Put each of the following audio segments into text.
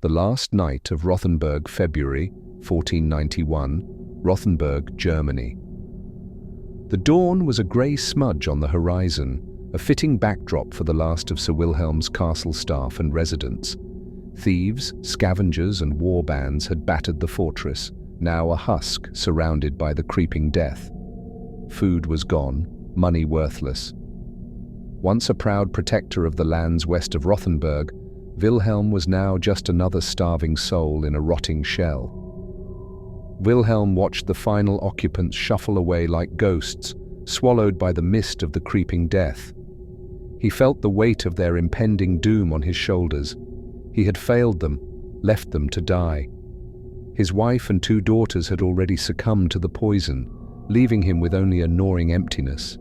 The last night of Rothenburg, February 1491, Rothenburg, Germany. The dawn was a grey smudge on the horizon, a fitting backdrop for the last of Sir Wilhelm's castle staff and residents. Thieves, scavengers and war bands had battered the fortress, now a husk surrounded by the creeping death. Food was gone, money worthless. Once a proud protector of the lands west of Rothenburg, Wilhelm was now just another starving soul in a rotting shell. Wilhelm watched the final occupants shuffle away like ghosts, swallowed by the mist of the creeping death. He felt the weight of their impending doom on his shoulders. He had failed them, left them to die. His wife and 2 daughters had already succumbed to the poison, leaving him with only a gnawing emptiness.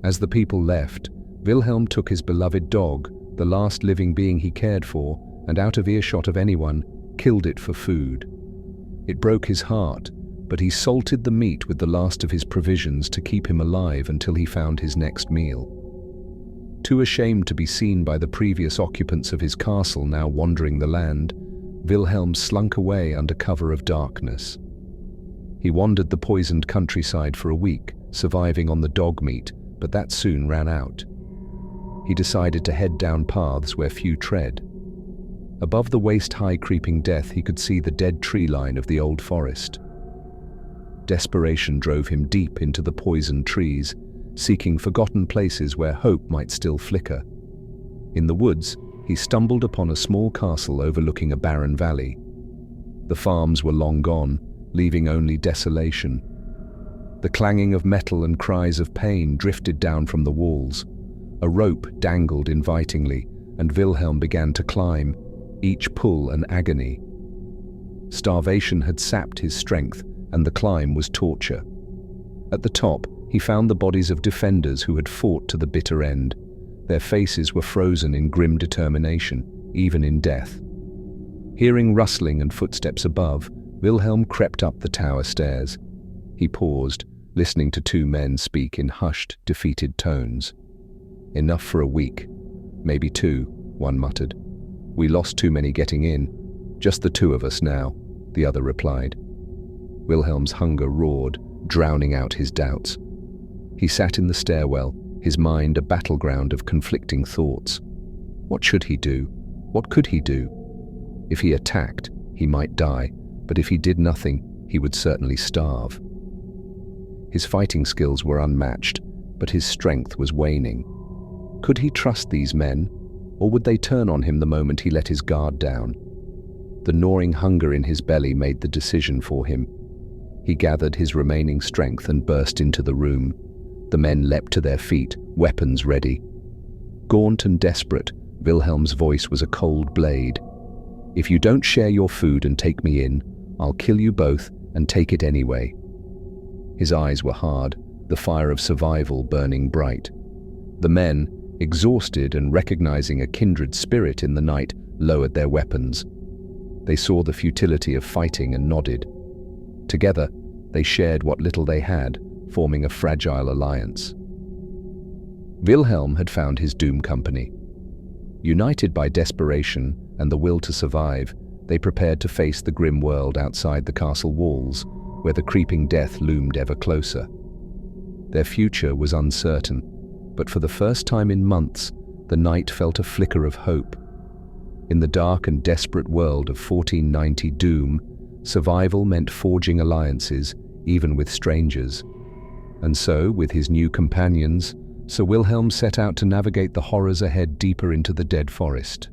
As the people left, Wilhelm took his beloved dog, the last living being he cared for, and out of earshot of anyone, killed it for food. It broke his heart, but he salted the meat with the last of his provisions to keep him alive until he found his next meal. Too ashamed to be seen by the previous occupants of his castle now wandering the land, Wilhelm slunk away under cover of darkness. He wandered the poisoned countryside for a week, surviving on the dog meat, but that soon ran out. He decided to head down paths where few tread. Above the waist-high creeping death, he could see the dead tree line of the old forest. Desperation drove him deep into the poisoned trees, seeking forgotten places where hope might still flicker. In the woods, he stumbled upon a small castle overlooking a barren valley. The farms were long gone, leaving only desolation. The clanging of metal and cries of pain drifted down from the walls. A rope dangled invitingly, and Wilhelm began to climb, each pull an agony. Starvation had sapped his strength, and the climb was torture. At the top, he found the bodies of defenders who had fought to the bitter end. Their faces were frozen in grim determination, even in death. Hearing rustling and footsteps above, Wilhelm crept up the tower stairs. He paused, listening to 2 men speak in hushed, defeated tones. "Enough for a week. Maybe 2, one muttered. "We lost too many getting in. Just the 2 of us now," the other replied. Wilhelm's hunger roared, drowning out his doubts. He sat in the stairwell, his mind a battleground of conflicting thoughts. What should he do? What could he do? If he attacked, he might die, but if he did nothing, he would certainly starve. His fighting skills were unmatched, but his strength was waning. Could he trust these men, or would they turn on him the moment he let his guard down? The gnawing hunger in his belly made the decision for him. He gathered his remaining strength and burst into the room. The men leapt to their feet, weapons ready. Gaunt and desperate, Wilhelm's voice was a cold blade. "If you don't share your food and take me in, I'll kill you both and take it anyway." His eyes were hard, the fire of survival burning bright. The men, exhausted and recognizing a kindred spirit in the night, lowered their weapons. They saw the futility of fighting and nodded. Together, they shared what little they had, forming a fragile alliance. Wilhelm had found his doom company. United by desperation and the will to survive, they prepared to face the grim world outside the castle walls, where the creeping death loomed ever closer. Their future was uncertain, but for the first time in months, the night felt a flicker of hope. In the dark and desperate world of 1490 doom, survival meant forging alliances, even with strangers. And so, with his new companions, Sir Wilhelm set out to navigate the horrors ahead deeper into the dead forest.